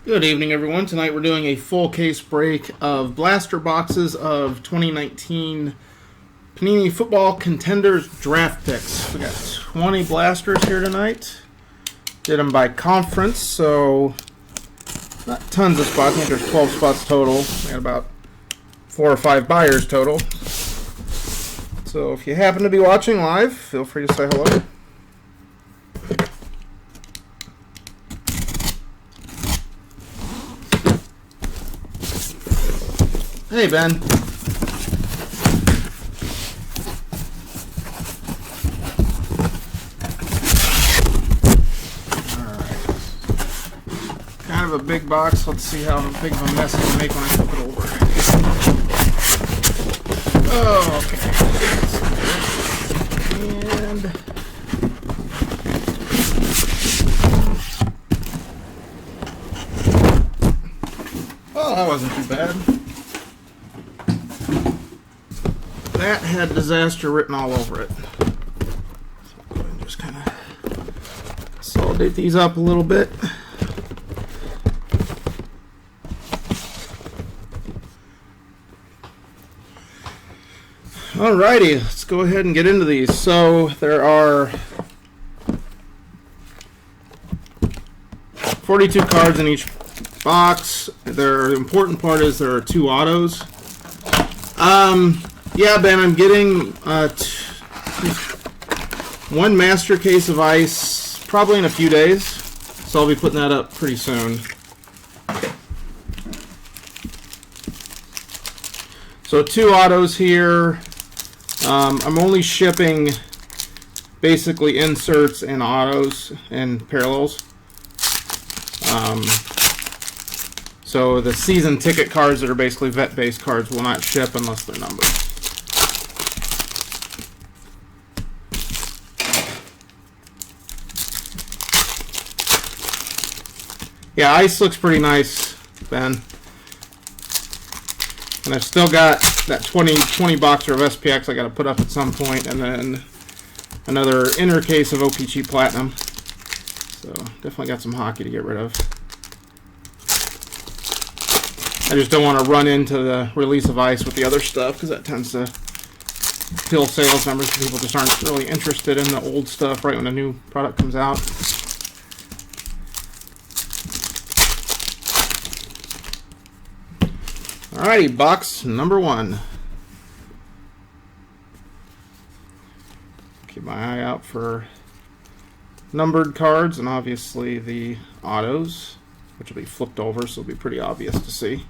Good evening, everyone. Tonight we're doing a full case break of blaster boxes of 2019 Panini Football Contenders draft picks. We got 20 blasters here tonight. Did them by conference, so not tons of spots. I think there's 12 spots total. We got about 4 or 5 buyers total. So if you happen to be watching live, feel free to say hello. Hey, Ben. Alright. Kind of a big box. Let's see how big of a mess I can make when I flip it over. Oh, okay. And oh, that wasn't too bad. That had disaster written all over it. So I'll go ahead and just kind of consolidate these up a little bit. Alrighty, let's go ahead and get into these. So there are 42 cards in each box. The important part is there are 2 autos. Yeah, Ben, I'm getting 1 master case of ice probably in a few days, so I'll be putting that up pretty soon. So 2 autos here. I'm only shipping basically inserts and autos and parallels. So the season ticket cards that are basically vet-based cards will not ship unless they're numbered. Yeah, ice looks pretty nice, Ben. And I've still got that 20 boxer of SPX I got to put up at some point, and then another inner case of OPG Platinum. So definitely got some hockey to get rid of. I just don't want to run into the release of ice with the other stuff, because that tends to kill sales numbers. People just aren't really interested in the old stuff right when a new product comes out. Alrighty, box number 1. Keep my eye out for numbered cards and obviously the autos, which will be flipped over, so it'll be pretty obvious to see.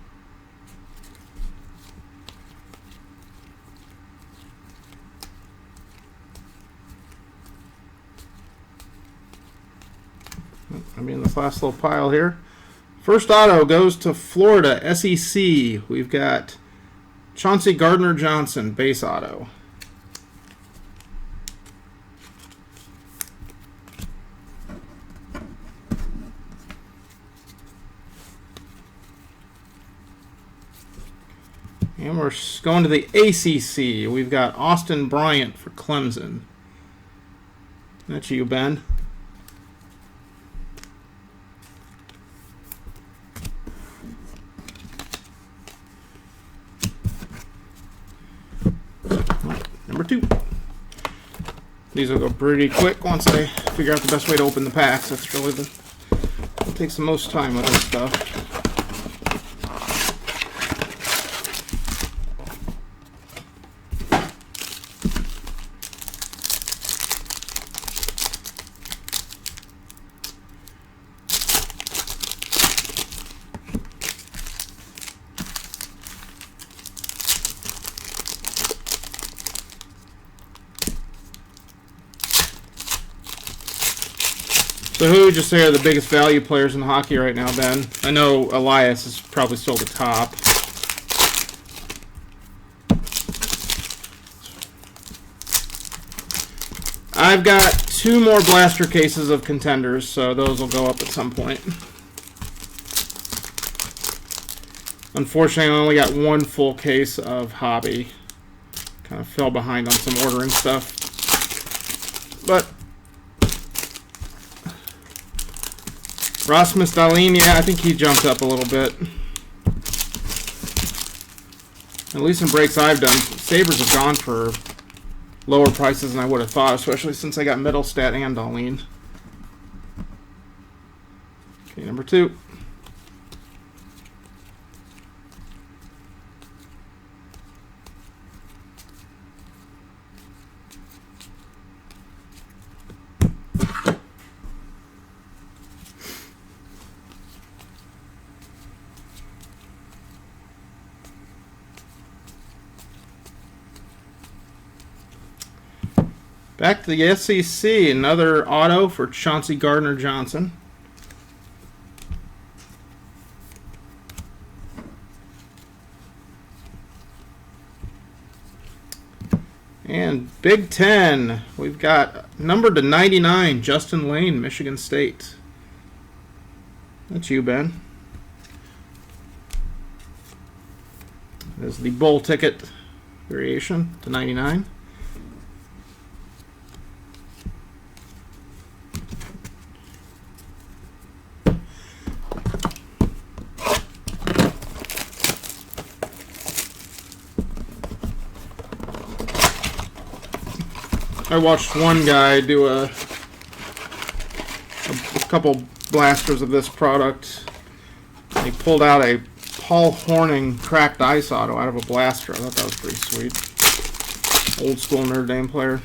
I mean, this last little pile here. First auto goes to Florida, SEC. We've got Chauncey Gardner-Johnson, base auto. And we're going to the ACC. We've got Austin Bryant for Clemson. That's you, Ben. Number 2. These will go pretty quick once I figure out the best way to open the packs. That's really what takes the most time with this stuff. So who would you say are the biggest value players in hockey right now, Ben? I know Elias is probably still the top. I've got 2 more blaster cases of Contenders, so those will go up at some point. Unfortunately, I only got 1 full case of Hobby. Kind of fell behind on some ordering stuff. But Rasmus Dahlin, yeah, I think he jumped up a little bit. At least in breaks I've done, Sabres have gone for lower prices than I would have thought, especially since I got Middlestat and Dahlin. Okay, number 2. Back to the SEC, another auto for Chauncey Gardner-Johnson. And Big Ten, we've got numbered to 99, Justin Lane, Michigan State. That's you, Ben. There's the bowl ticket variation to 99. I watched one guy do a couple blasters of this product. He pulled out a Paul Hornung cracked ice auto out of a blaster. I thought that was pretty sweet. Old school Notre Dame player.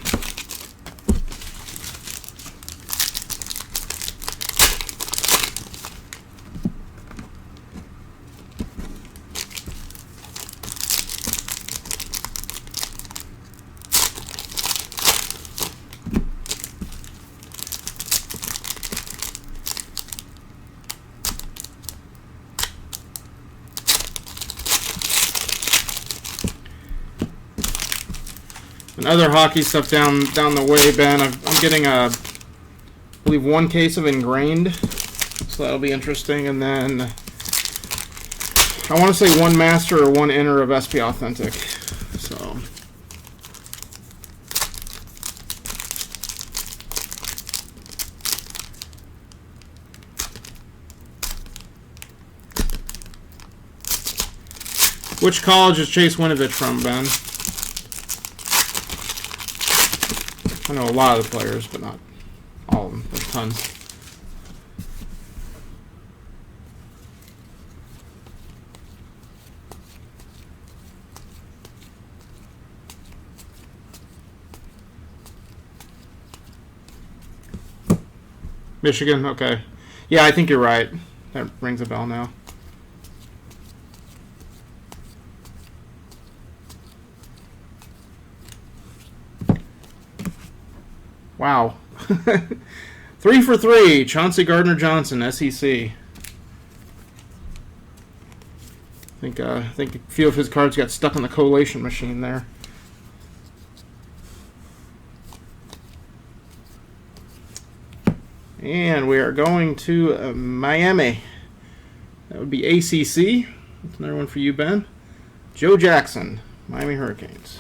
And other hockey stuff down the way, Ben. I'm getting I believe 1 case of Ingrained, so that'll be interesting. And then I want to say 1 master or 1 inner of SP Authentic. So which college is Chase Winovich from, Ben? I know a lot of the players, but not all of them. There's tons. Michigan, okay. Yeah, I think you're right. That rings a bell now. Wow. 3 for 3, Chauncey Gardner-Johnson, SEC. I think a few of his cards got stuck on the collation machine there. And we are going to Miami. That would be ACC. That's another one for you, Ben. Joe Jackson, Miami Hurricanes.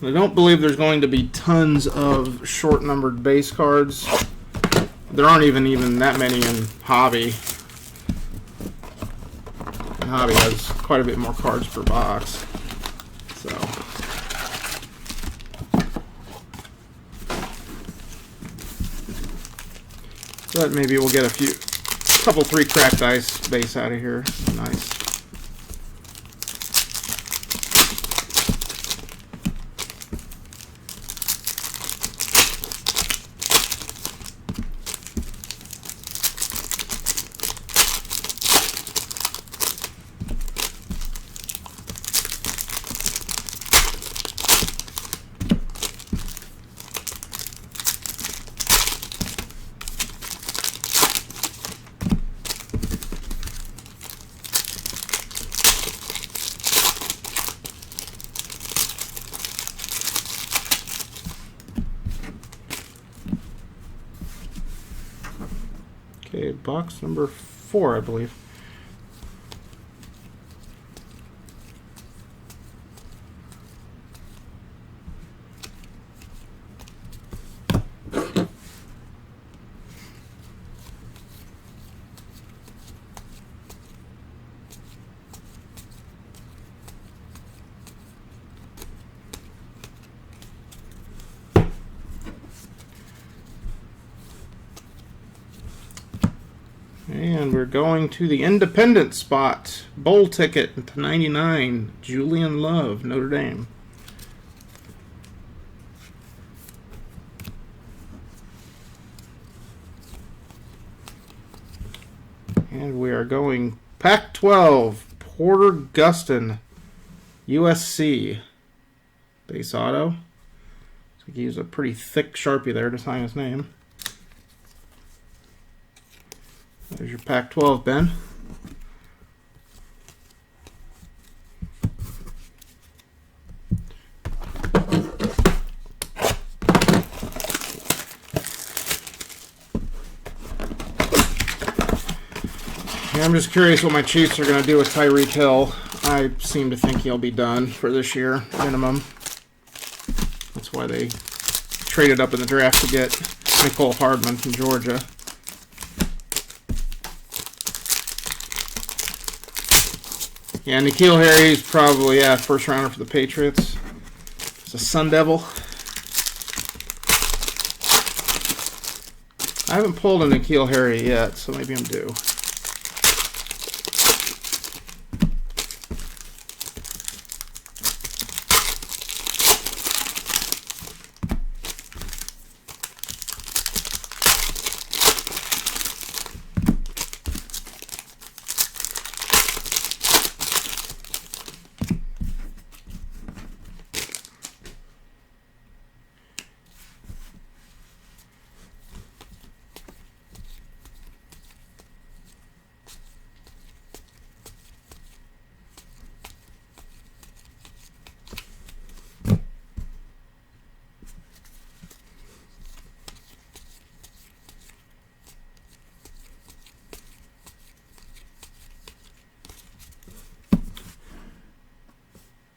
I don't believe there's going to be tons of short-numbered base cards. There aren't even that many in Hobby. And Hobby has quite a bit more cards per box. So but maybe we'll get a couple 3 cracked ice base out of here. Nice. Okay, box number 4, I believe. And we're going to the independent spot. Bowl ticket to 99. Julian Love, Notre Dame. And we are going Pac-12. Porter Gustin, USC. Base auto. So he used a pretty thick Sharpie there to sign his name. There's your Pac-12, Ben. Yeah, I'm just curious what my Chiefs are going to do with Tyreek Hill. I seem to think he'll be done for this year, minimum. That's why they traded up in the draft to get Nicole Hardman from Georgia. Yeah, N'Keal Harry's probably, first rounder for the Patriots. It's a Sun Devil. I haven't pulled a N'Keal Harry yet, so maybe I'm due.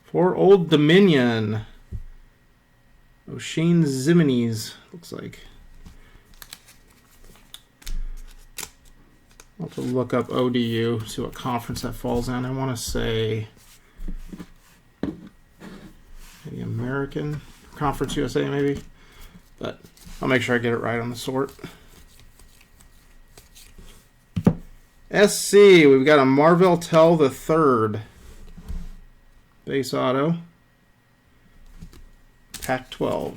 For Old Dominion, O'Shane Zimines, looks like. I'll have to look up ODU, see what conference that falls in. I want to say maybe American Conference USA, maybe. But I'll make sure I get it right on the sort. SC, we've got a Marvell Tell the Third. Base auto. Pac-12.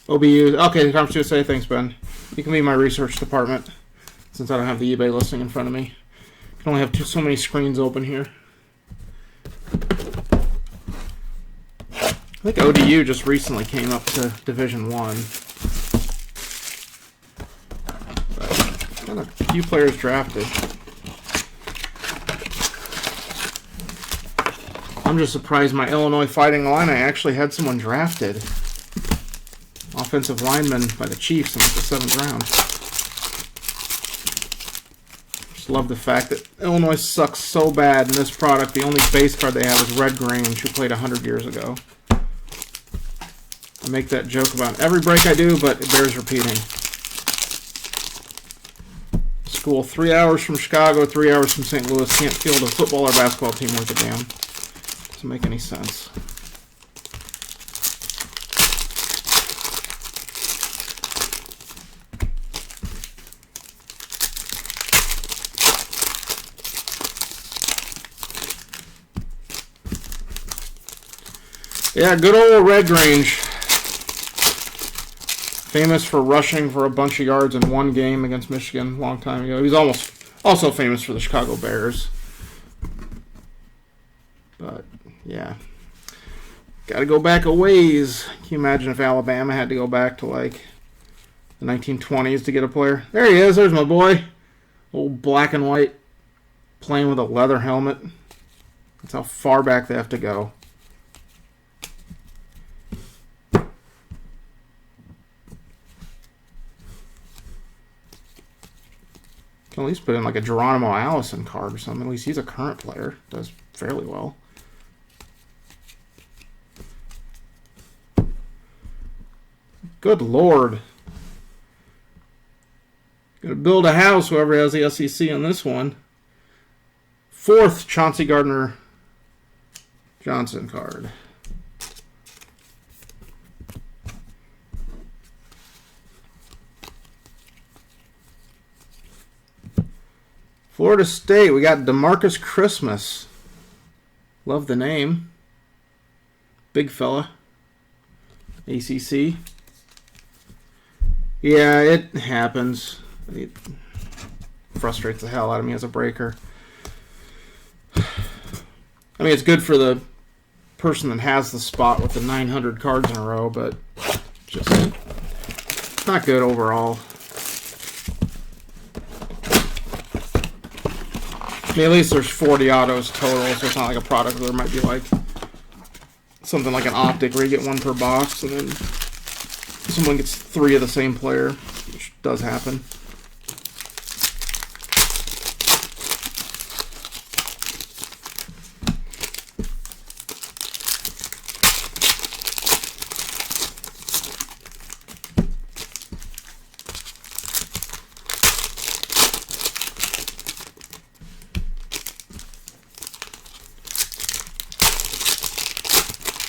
OBU. Okay, Conference USA. Thanks, Ben. You can be my research department since I don't have the eBay listing in front of me. I can only have so many screens open here. I think ODU just recently came up to Division I. But got a few players drafted. I'm just surprised my Illinois Fighting Illini actually had someone drafted. Offensive lineman by the Chiefs in the 7th round. Just love the fact that Illinois sucks so bad in this product. The only base card they have is Red Grange, who played 100 years ago. I make that joke about every break I do, but it bears repeating. School 3 hours from Chicago, 3 hours from St. Louis. Can't field a football or basketball team worth a damn. Doesn't make any sense. Yeah, good old Red Grange. Famous for rushing for a bunch of yards in one game against Michigan a long time ago. He's also famous for the Chicago Bears. But, yeah. Got to go back a ways. Can you imagine if Alabama had to go back to, like, the 1920s to get a player? There he is. There's my boy. Old black and white. Playing with a leather helmet. That's how far back they have to go. Can at least put in like a Geronimo Allison card or something. At least he's a current player. Does fairly well. Good Lord. Gonna build a house, whoever has the SEC on this one. 4th Chauncey Gardner-Johnson card. Florida State, we got DeMarcus Christmas. Love the name. Big fella. ACC. Yeah, it happens. It frustrates the hell out of me as a breaker. I mean, it's good for the person that has the spot with the 900 cards in a row, but just not good overall. I mean, at least there's 40 autos total, so it's not like a product where there might be like something like an optic where you get one per box and then someone gets 3 of the same player, which does happen.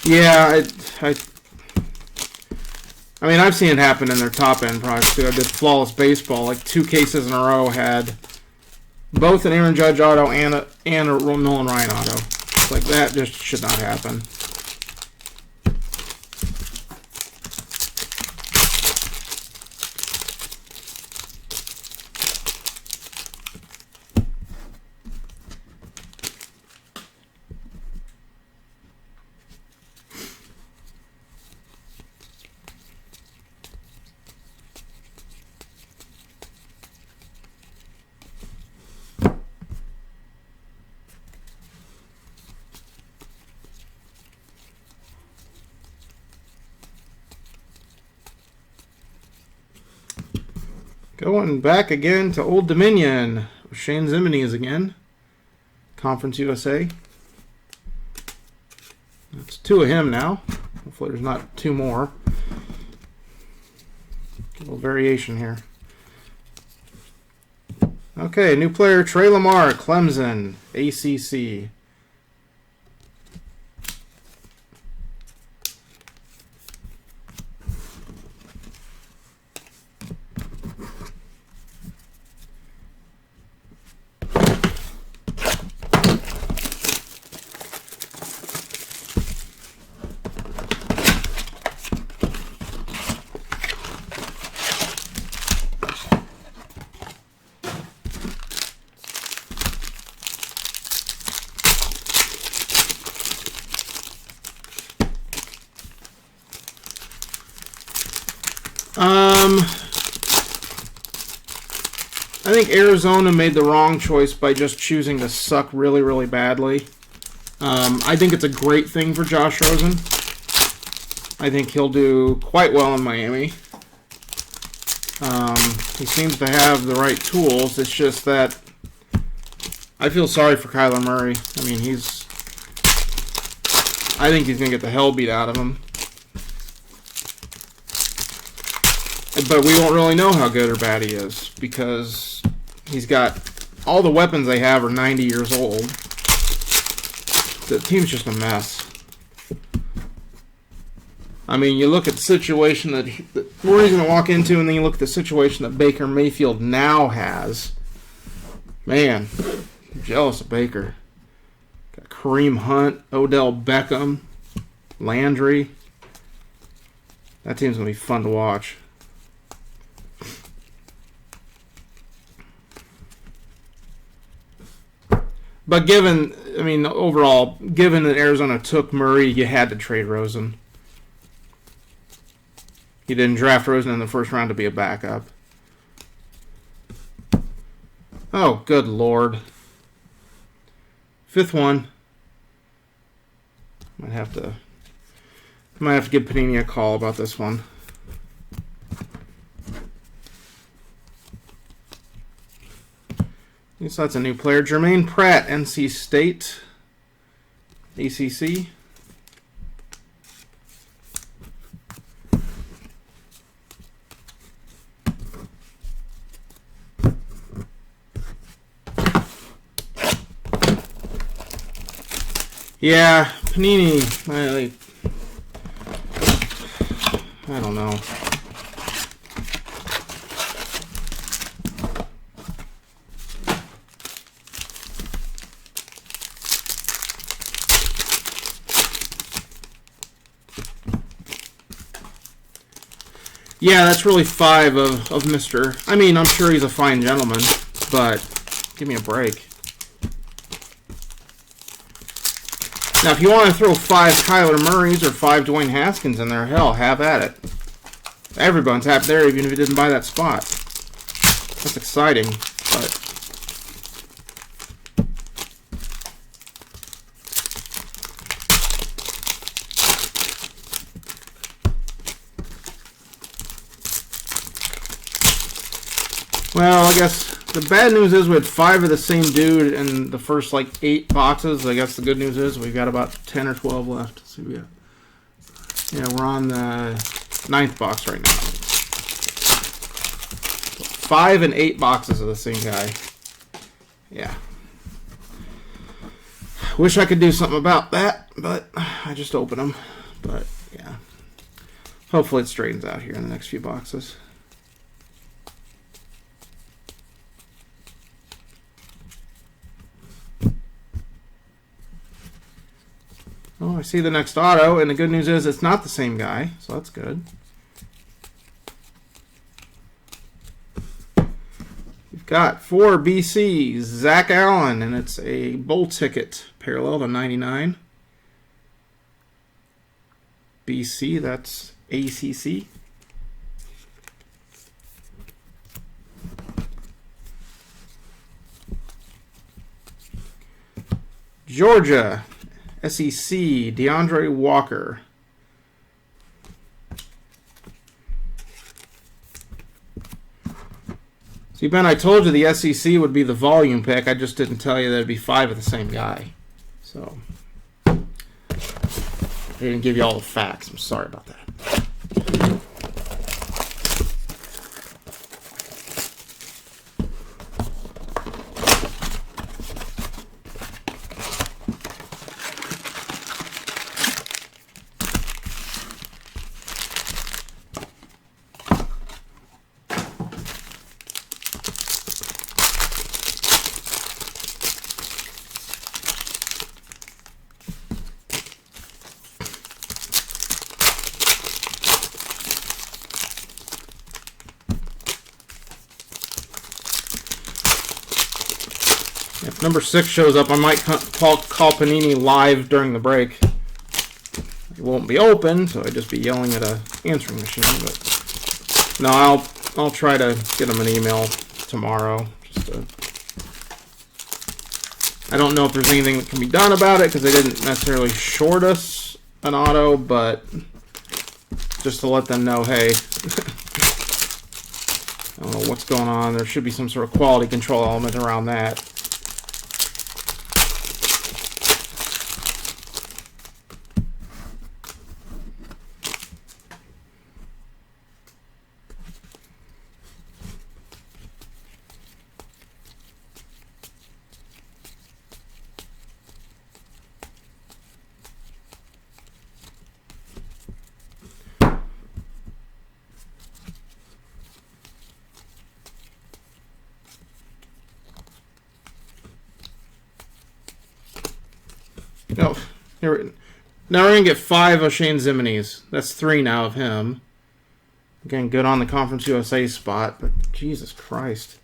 Yeah, I mean, I've seen it happen in their top end products too. I did Flawless Baseball, like 2 cases in a row had both an Aaron Judge auto and a Nolan Ryan auto. It's like that just should not happen. Going back again to Old Dominion. Shane Zimmerman is again. Conference USA. That's 2 of him now. Hopefully there's not 2 more. A little variation here. Okay, new player Trey Lamar, Clemson, ACC. I think Arizona made the wrong choice by just choosing to suck really, really badly. I think it's a great thing for Josh Rosen. I think he'll do quite well in Miami. He seems to have the right tools. It's just that I feel sorry for Kyler Murray. I mean, I think he's going to get the hell beat out of him. But we won't really know how good or bad he is because he's got all the weapons they have are 90 years old. The team's just a mess. I mean, you look at the situation that where he's going to walk into, and then you look at the situation that Baker Mayfield now has. Man, I'm jealous of Baker. Got Kareem Hunt, Odell Beckham, Landry. That team's going to be fun to watch. But overall, given that Arizona took Murray, you had to trade Rosen. You didn't draft Rosen in the first round to be a backup. Oh, good Lord. 5th one. Might have to give Panini a call about this one. So that's a new player. Jermaine Pratt, NC State, ACC. Yeah, Panini, I don't know. Yeah, that's really 5 of Mr. I mean, I'm sure he's a fine gentleman, but give me a break. Now, if you want to throw 5 Kyler Murrays or 5 Dwayne Haskins in there, hell, have at it. Everyone's happy there, even if you didn't buy that spot. That's exciting, but... Well, I guess the bad news is we had 5 of the same dude in the first, like, 8 boxes. I guess the good news is we've got about 10 or 12 left. Let's see what we got. Yeah, we're on the 9th box right now. 5 and 8 boxes of the same guy. Yeah. Wish I could do something about that, but I just open them. But, yeah. Hopefully it straightens out here in the next few boxes. Oh, I see the next auto, and the good news is it's not the same guy, so that's good. We've got for BC, Zach Allen, and it's a bowl ticket, parallel to 99. BC, that's ACC. Georgia, SEC, DeAndre Walker. See, Ben, I told you the SEC would be the volume pick. I just didn't tell you that it'd be 5 of the same guy. So, I didn't give you all the facts. I'm sorry about that. If number 6 shows up, I might call Panini live during the break. It won't be open, so I'd just be yelling at a answering machine. But no, I'll try to get him an email tomorrow. I don't know if there's anything that can be done about it because they didn't necessarily short us an auto, but just to let them know, hey, I don't know what's going on. There should be some sort of quality control element around that. No, now we're going to get 5 O'Shane Ziminis. That's 3 now of him. Again, good on the Conference USA spot, but Jesus Christ.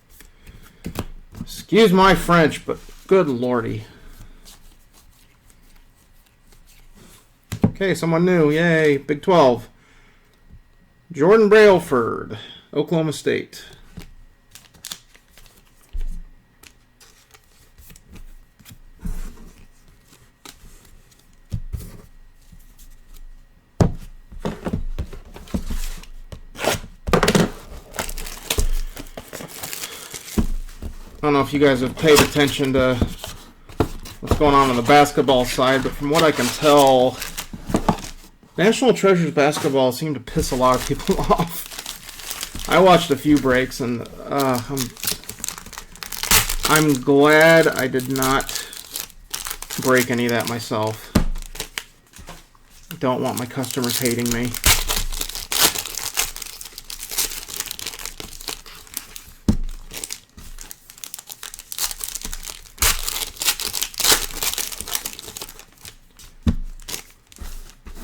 Excuse my French, but good lordy. Okay, someone new. Yay, Big 12. Jordan Brailford, Oklahoma State. I don't know if you guys have paid attention to what's going on the basketball side, but from what I can tell, National Treasures basketball seemed to piss a lot of people off. I watched a few breaks, and I'm glad I did not break any of that myself. I don't want my customers hating me.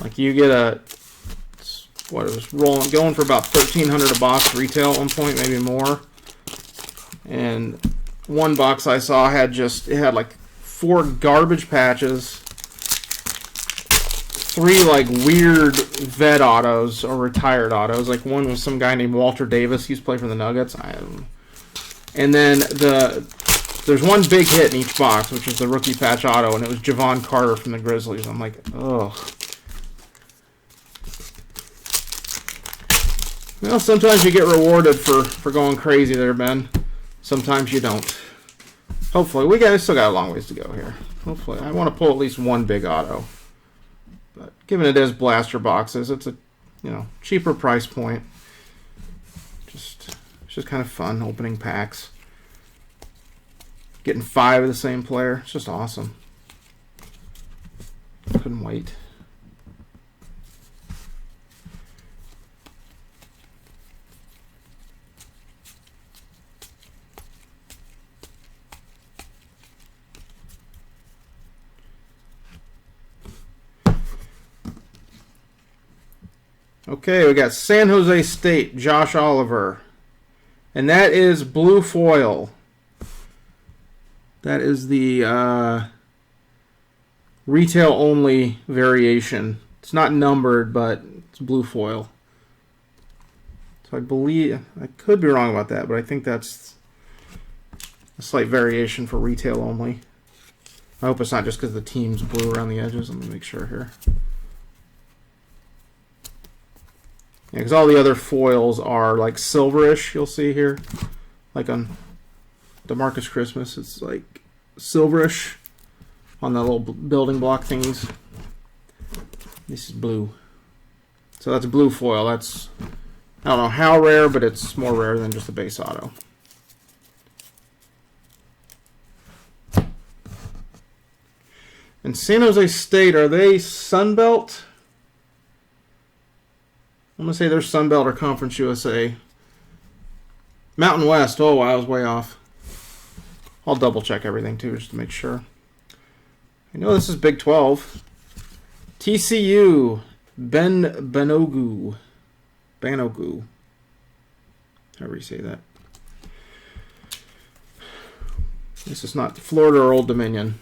Like you get a what, it was going for about $1,300 a box retail at one point, maybe more. And one box I saw had like 4 garbage patches, 3 like weird vet autos or retired autos. Like one was some guy named Walter Davis. He used to play for the Nuggets. And then there's one big hit in each box, which was the rookie patch auto, and it was Javon Carter from the Grizzlies. I'm like, ugh. Well, sometimes you get rewarded for going crazy there, Ben. Sometimes you don't. Hopefully, we still got a long ways to go here. Hopefully, I want to pull at least one big auto. But given it is blaster boxes, it's a cheaper price point. It's just kind of fun opening packs. Getting 5 of the same player, it's just awesome. Couldn't wait. Okay, we got San Jose State, Josh Oliver. And that is blue foil. That is the retail only variation. It's not numbered, but it's blue foil. So I believe, I could be wrong about that, but I think that's a slight variation for retail only. I hope it's not just because the team's blue around the edges. Let me make sure here. Yeah, because all the other foils are like silverish, you'll see here. Like on DeMarcus Christmas, it's like silverish on the little building block thingies. This is blue. So that's blue foil. That's, I don't know how rare, but it's more rare than just a base auto. And San Jose State, are they Sunbelt? I'm going to say they're Sunbelt or Conference USA. Mountain West. Oh, I was way off. I'll double check everything too just to make sure. I know this is Big 12. TCU. Banogu. However you say that. This is not Florida or Old Dominion.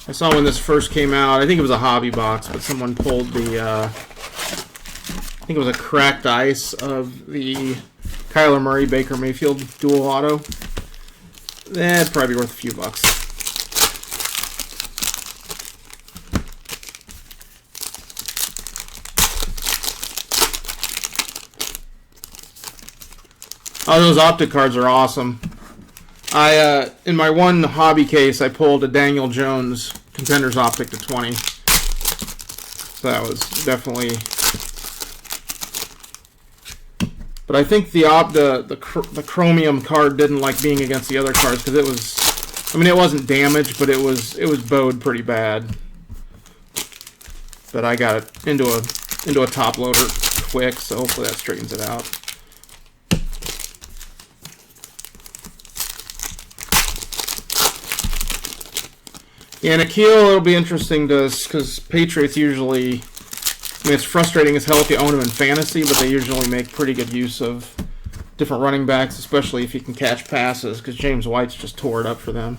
I saw when this first came out, I think it was a hobby box, but someone pulled the, I think it was a cracked ice of the Kyler Murray Baker Mayfield dual auto. That'd probably be worth a few bucks. Oh, those optic cards are awesome. In my one hobby case, I pulled a Daniel Jones Contenders optic to 20. So that was definitely. But I think the chromium card didn't like being against the other cards because it was. I mean, it wasn't damaged, but it was bowed pretty bad. But I got it into a top loader quick, so hopefully that straightens it out. Yeah, Nikhil, it'll be interesting because Patriots usually, I mean, it's frustrating as hell if you own them in fantasy, but they usually make pretty good use of different running backs, especially if you can catch passes, because James White's just tore it up for them.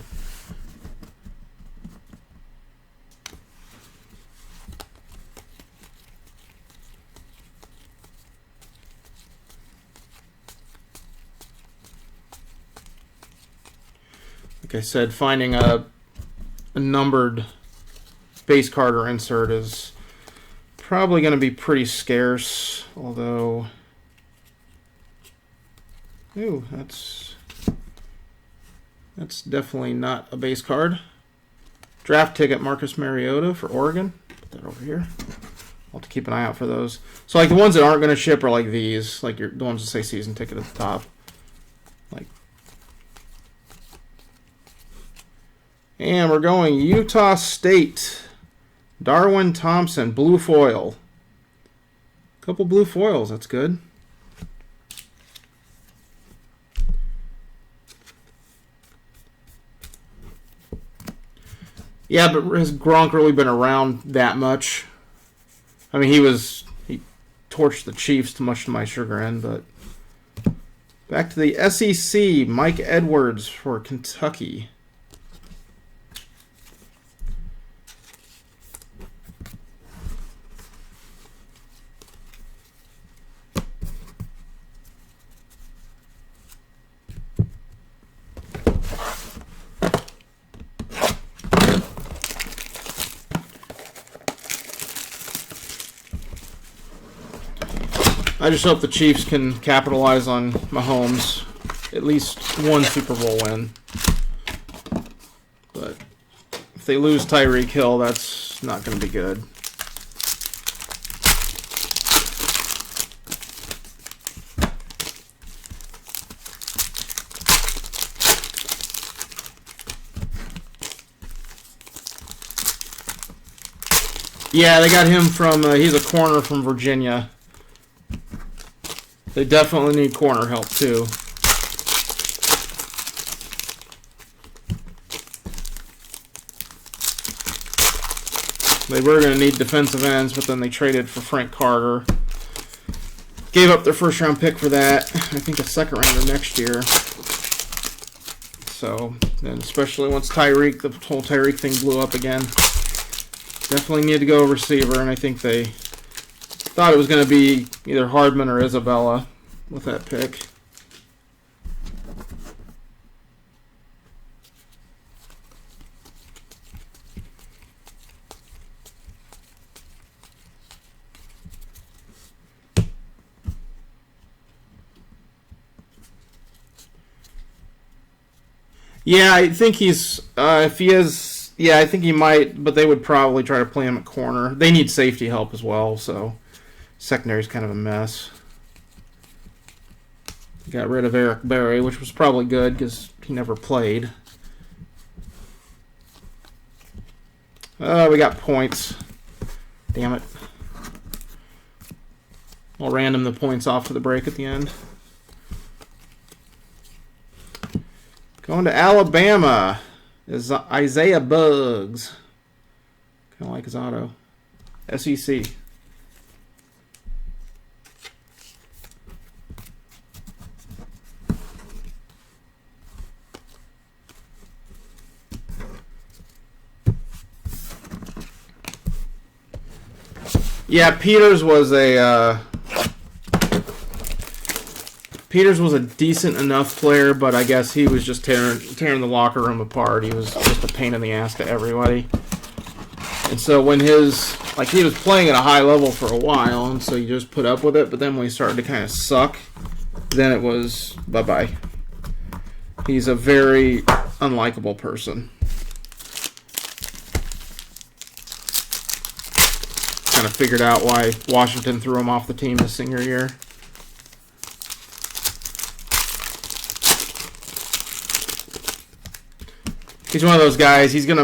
Like I said, finding a numbered base card or insert is probably going to be pretty scarce, although ooh, that's definitely not a base card. Draft ticket Marcus Mariota for Oregon. Put that over here. I'll have to keep an eye out for those. So like the ones that aren't going to ship are like these, like the ones that say season ticket at the top. Like, and we're going Utah State. Darwin Thompson, blue foil. Couple blue foils, that's good. Yeah, but has Gronk really been around that much? I mean, he torched the Chiefs, much to my chagrin, but back to the SEC, Mike Edwards for Kentucky. I just hope the Chiefs can capitalize on Mahomes' at least one Super Bowl win. But if they lose Tyreek Hill, that's not going to be good. Yeah, they got him from, he's a corner from Virginia. They definitely need corner help, too. They were going to need defensive ends, but then they traded for Frank Carter. Gave up their first-round pick for that. I think a second-rounder next year. So, and especially once the whole Tyreek thing blew up again. Definitely need to go receiver, and I think they thought it was going to be either Hardman or Isabella with that pick. Yeah, I think he's, if he is, yeah, I think he might, but they would probably try to play him at corner. They need safety help as well, so secondary's kind of a mess. Got rid of Eric Berry, which was probably good because he never played. We got points. Damn it. I'll random the points off to the break at the end. Going to Alabama is Isaiah Buggs. Kind of like his auto. SEC. Yeah, Peters was a decent enough player, but I guess he was just tearing the locker room apart. He was just a pain in the ass to everybody. And so when he was playing at a high level for a while, and so you just put up with it, but then when he started to kind of suck, then it was bye-bye. He's a very unlikable person. Kind of figured out why Washington threw him off the team his senior year. He's one of those guys, he's a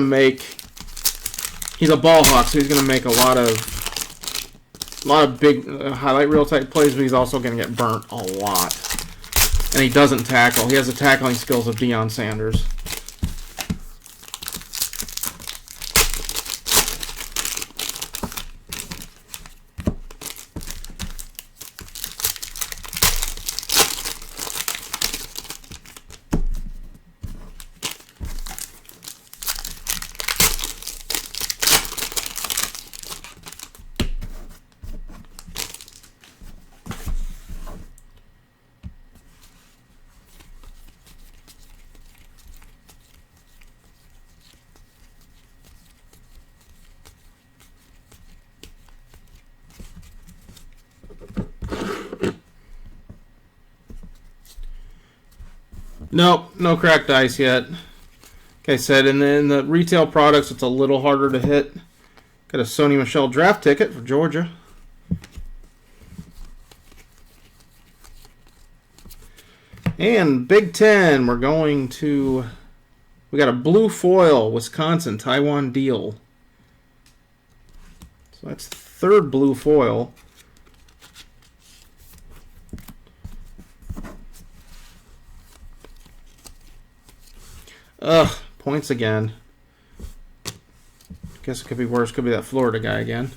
ball hawk, so he's going to make a lot of big highlight reel type plays, but he's also going to get burnt a lot. And he doesn't tackle. He has the tackling skills of Deion Sanders. Nope, no cracked ice yet. Like I said, and then the retail products, it's a little harder to hit. Got a Sony Michel draft ticket for Georgia. And Big Ten, we got a blue foil, Wisconsin, Taiwan Deal. So that's the third blue foil. Ugh, points again. Guess it could be worse. Could be that Florida guy again.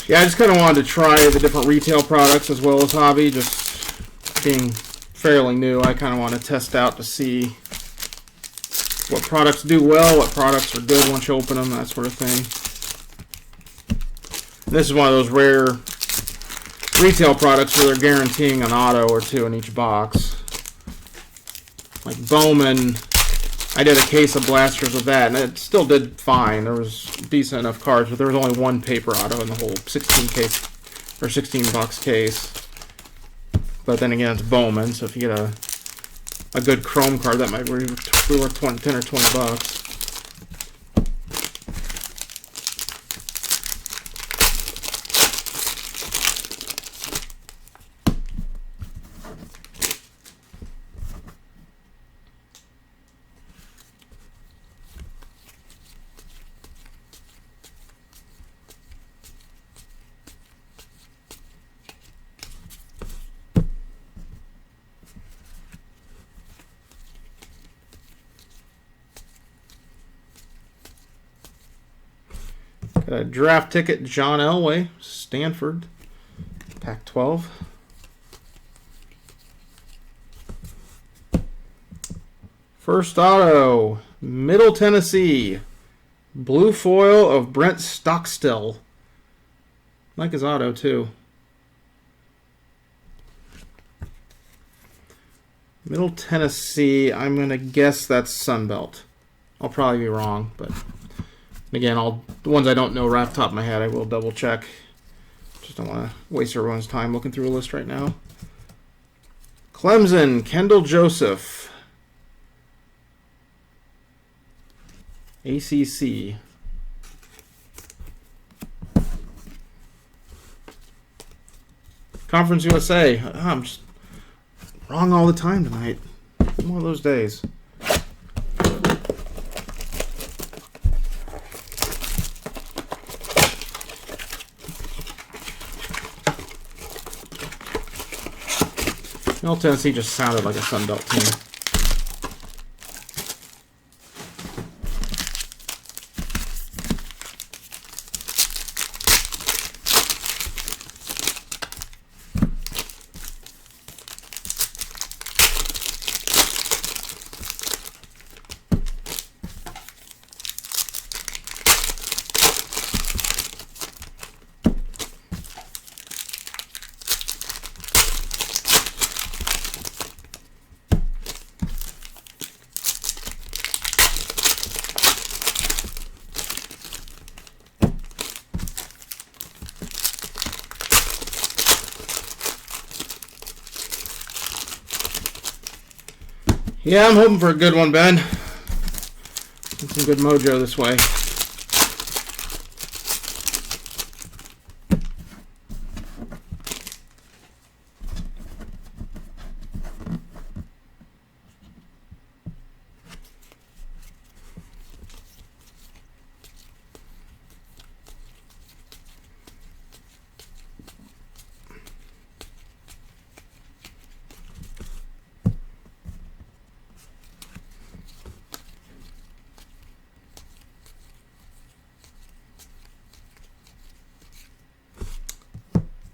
Yeah, I just kind of wanted to try the different retail products as well as hobby. Just being fairly new, I kind of want to test out to see what products do well, what products are good once you open them, that sort of thing. This is one of those rare retail products where they're guaranteeing an auto or two in each box. Like Bowman, I did a case of blasters with that, and it still did fine. There was decent enough cards, but there was only one paper auto in the whole 16 box case. But then again, it's Bowman, so if you get a good Chrome card, that might be worth 10 or 20 bucks. Got a draft ticket, John Elway, Stanford, Pac-12. First auto, Middle Tennessee, blue foil of Brent Stockstill. Like his auto, too. Middle Tennessee, I'm going to guess that's Sunbelt. I'll probably be wrong, but... Again, the ones I don't know right off the top of my head, I will double check. Just don't want to waste everyone's time looking through a list right now. Clemson, Kendall Joseph. ACC. Conference USA. I'm just wrong all the time tonight. One of those days. Middle Tennessee just sounded like a Sunbelt team. Yeah, I'm hoping for a good one, Ben. Get some good mojo this way.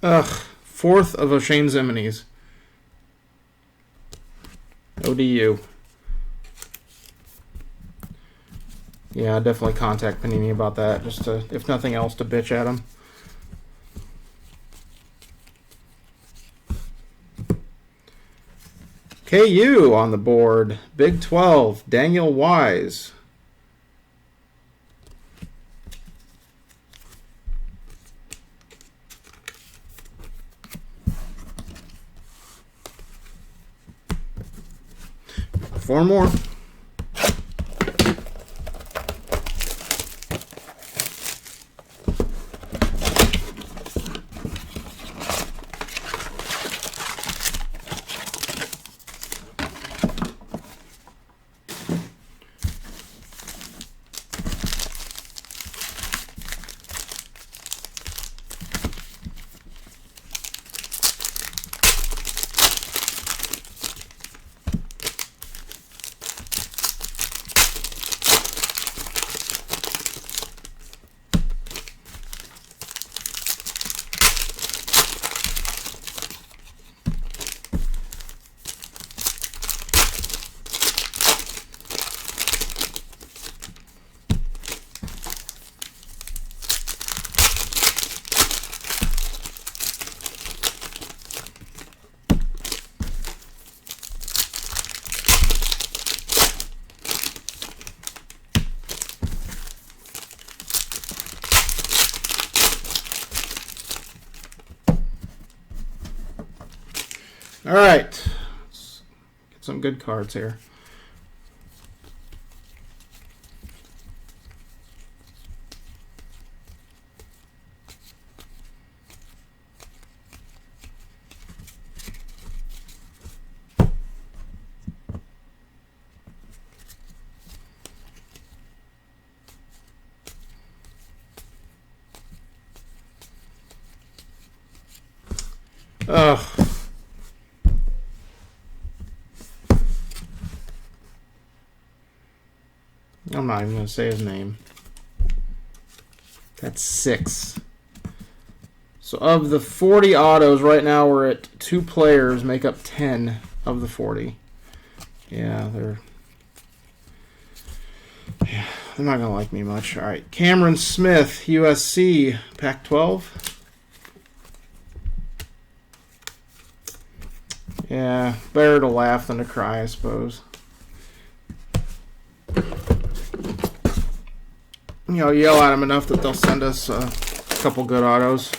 Ugh, fourth of O'Shane Ziminis. ODU. Yeah, definitely contact Panini about that, just to, if nothing else, to bitch at him. KU on the board. Big 12, Daniel Wise. Four more. All right. Let's get some good cards here. Ugh. I'm not even going to say his name. That's 6. So of the 40 autos, right now we're at 2 players make up 10 of the 40. Yeah, they're not going to like me much. All right, Cameron Smith, USC, Pac-12. Yeah, better to laugh than to cry, I suppose. You know, yell at them enough that they'll send us a couple good autos.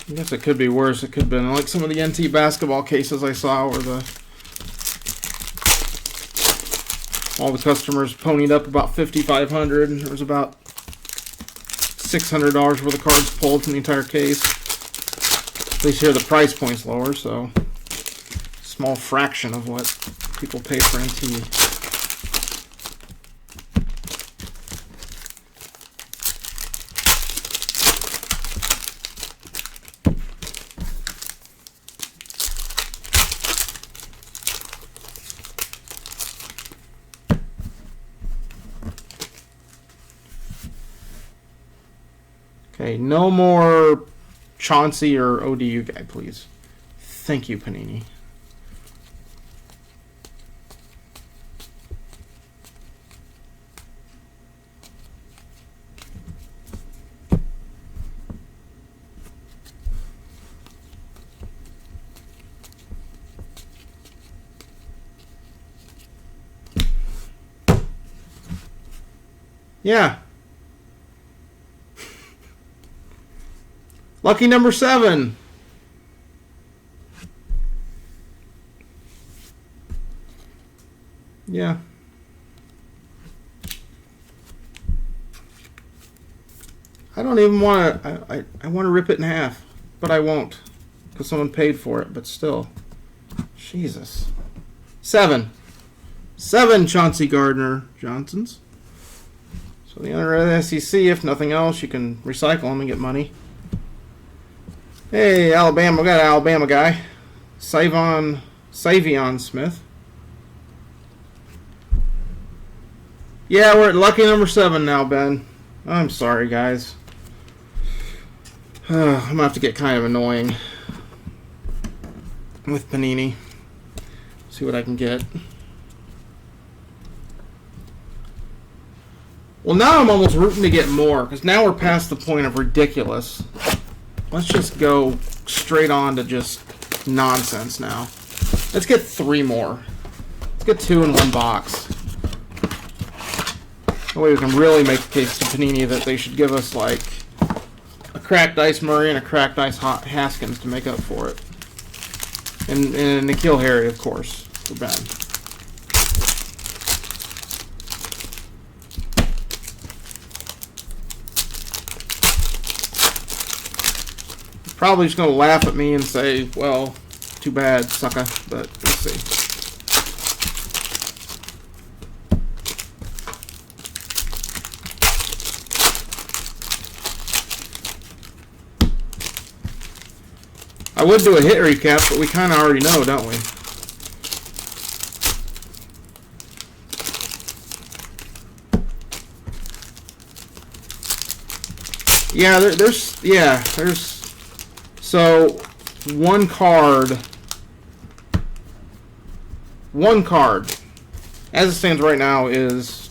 I guess it could be worse. It could have been like some of the NT basketball cases I saw where all the customers ponied up about $5,500 and there was about $600 worth of cards pulled from the entire case. At least here the price point's lower, so small fraction of what people pay for NT. Okay, no more Chauncey or ODU guy, please. Thank you, Panini. Yeah. Lucky number 7. Yeah. I don't even want to... I want to rip it in half, but I won't because someone paid for it, but still. Jesus. 7. 7 Chauncey Gardner Johnsons. So the other SEC, if nothing else, you can recycle them and get money. Hey, Alabama, we got an Alabama guy. Savion Smith. Yeah, we're at lucky number 7 now, Ben. I'm sorry, guys. I'm going to have to get kind of annoying with Panini. See what I can get. Well, now I'm almost rooting to get more, because now we're past the point of ridiculous. Let's just go straight on to just nonsense now. Let's get 3 more. Let's get 2 in one box. That way we can really make the case to Panini that they should give us like a cracked Ice Murray and a cracked Ice Haskins to make up for it. And N'Keal Harry, of course, for Ben. Probably just going to laugh at me and say, well, too bad, sucker, but we'll see. I would do a hit recap, but we kind of already know, don't we? Yeah, there's so one card as it stands right now is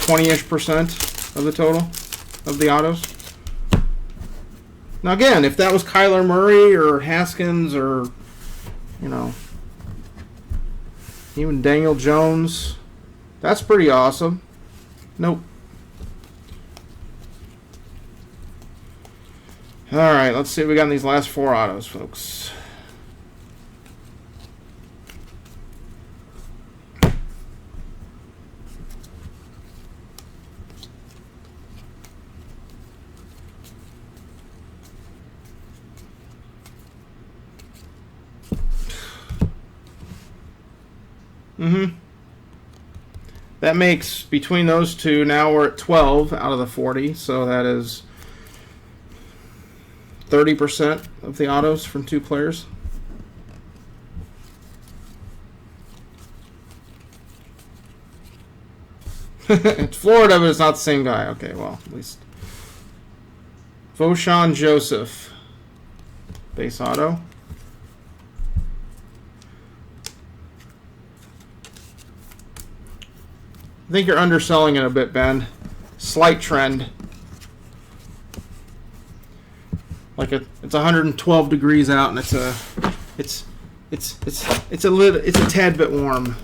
20-ish% of the total of the autos. Now again, if that was Kyler Murray or Haskins or, you know, even Daniel Jones, that's pretty awesome. Nope. Alright, let's see what we got in these last 4 autos, folks. That makes, between those two, now we're at 12 out of the 40, so that is 30% of the autos from 2 players. It's Florida, but it's not the same guy. Okay, well, at least. Voshan Joseph. Base auto. I think you're underselling it a bit, Ben. Slight trend. Like it's 112 degrees out, and it's a tad bit warm.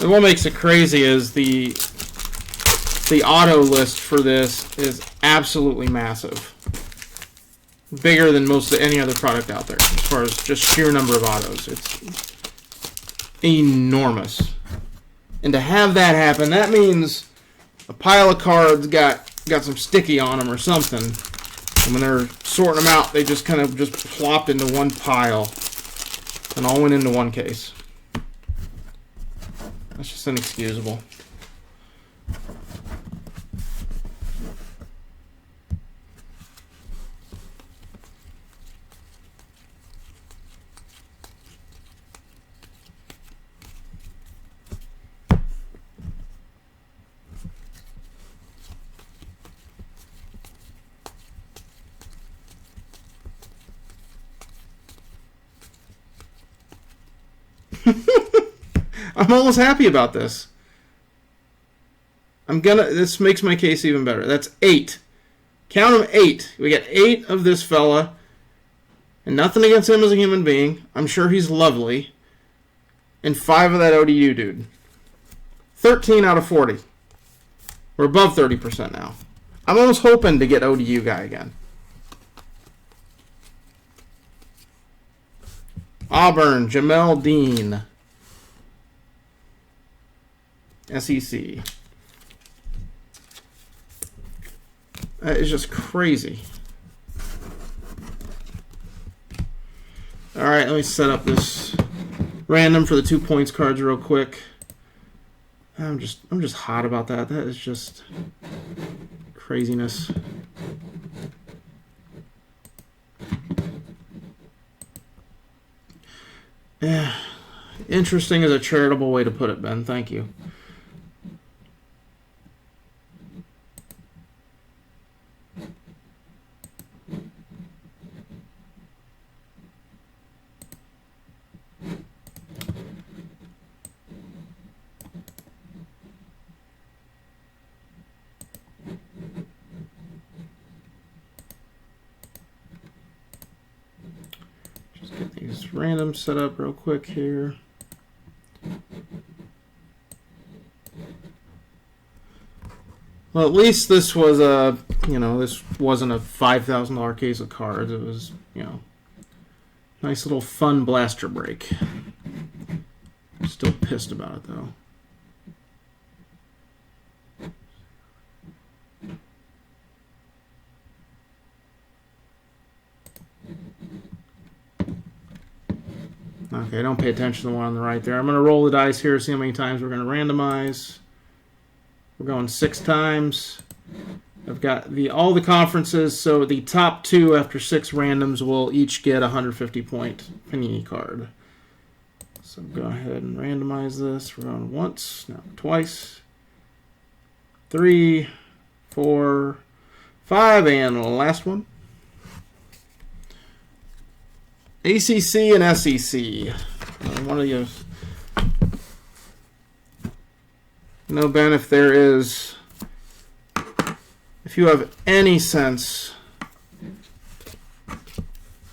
And what makes it crazy is the auto list for this is absolutely massive. Bigger than most of any other product out there as far as just sheer number of autos. It's enormous. And to have that happen, that means a pile of cards got some sticky on them or something. And when they're sorting them out, they just kind of just plopped into one pile and all went into one case. That's just inexcusable. I'm almost happy about this. This makes my case even better. That's 8. Count them 8. We got 8 of this fella. And nothing against him as a human being. I'm sure he's lovely. And 5 of that ODU dude. 13 out of 40. We're above 30% now. I'm almost hoping to get ODU guy again. Auburn, Jamel Dean. SEC. That is just crazy. Alright, let me set up this random for the 2 points cards real quick. I'm just hot about that. That is just craziness. Yeah. Interesting is a charitable way to put it, Ben. Thank you. Just get these random set up real quick here. Well, at least this was this wasn't a $5,000 case of cards. It was, nice little fun blaster break. I'm still pissed about it, though. Okay, don't pay attention to the one on the right there. I'm going to roll the dice here, see how many times we're going to randomize. We're going 6 times. I've got all the conferences, so the top 2 after 6 randoms will each get a 150-point Panini card. So go ahead and randomize this. We're going once, now twice, 3, 4, 5, and the last one. ACC and SEC. One of you know, Ben, if you have any sense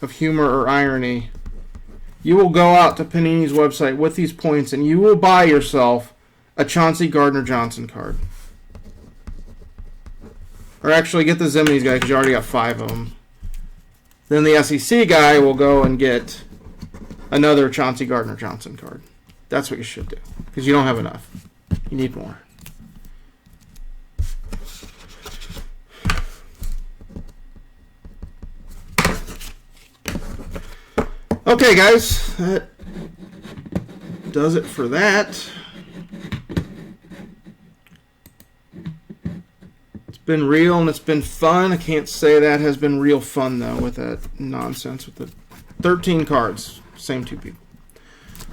of humor or irony, you will go out to Panini's website with these points and you will buy yourself a Chauncey Gardner-Johnson card. Or actually get the Zimnies guy because you already got 5 of them. Then the SEC guy will go and get another Chauncey Gardner-Johnson card. That's what you should do because you don't have enough. You need more. Okay, guys, that does it for that. It's been real and it's been fun. I can't say that has been real fun, though, with that nonsense with the 13 cards. Same 2 people.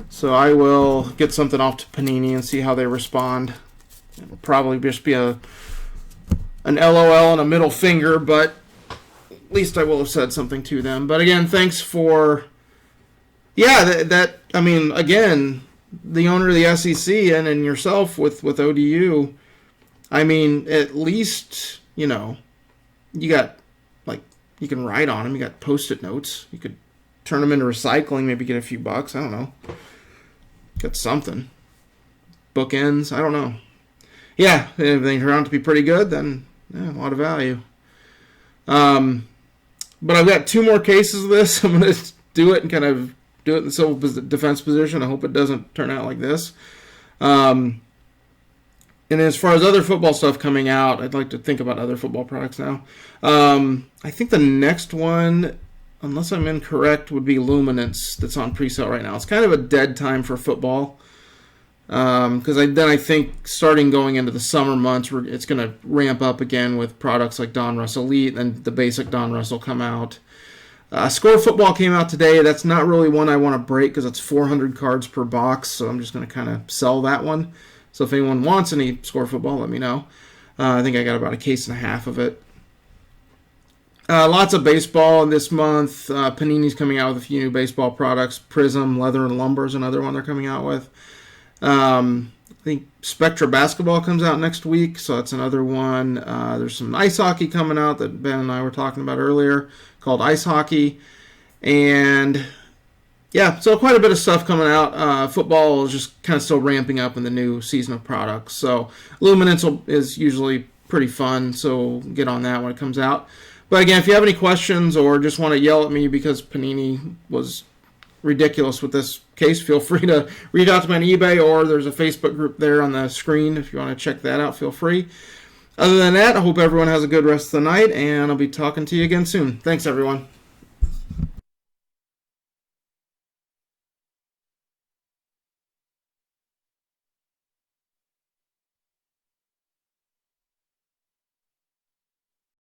So I will get something off to Panini and see how they respond. It'll probably just be an LOL and a middle finger, but at least I will have said something to them. But again, thanks for... Yeah, I mean, again, the owner of the SEC and yourself with ODU, I mean, at least, you know, you got, like, you can write on them. You got Post-it notes. You could turn them into recycling, maybe get a few bucks. I don't know. Got something. Bookends. I don't know. Yeah, if they turn out to be pretty good, then yeah, a lot of value. But I've got 2 more cases of this. I'm going to do it and kind of do it in the civil defense position. I hope it doesn't turn out like this. And as far as other football stuff coming out, I'd like to think about other football products now. I think the next one, unless I'm incorrect, would be Luminance that's on pre-sale right now. It's kind of a dead time for football. Because I think starting going into the summer months, it's going to ramp up again with products like Donruss Elite, and the basic Donruss will come out. Score Football came out today. That's not really one I want to break because it's 400 cards per box, so I'm just going to kind of sell that one. So if anyone wants any Score Football, let me know. I think I got about a case and a half of it. Lots of baseball this month. Panini's coming out with a few new baseball products. Prism, Leather and Lumber is another one they're coming out with. I think Spectra Basketball comes out next week, so that's another one. There's some ice hockey coming out that Ben and I were talking about earlier called Ice Hockey. And, yeah, so quite a bit of stuff coming out. Football is just kind of still ramping up in the new season of products. So Luminance is usually pretty fun, so get on that when it comes out. But, again, if you have any questions or just want to yell at me because Panini was ridiculous with this case, feel free to reach out to me on eBay, or there's a Facebook group there on the screen. If you want to check that out, feel free. Other than that, I hope everyone has a good rest of the night, and I'll be talking to you again soon. Thanks, everyone.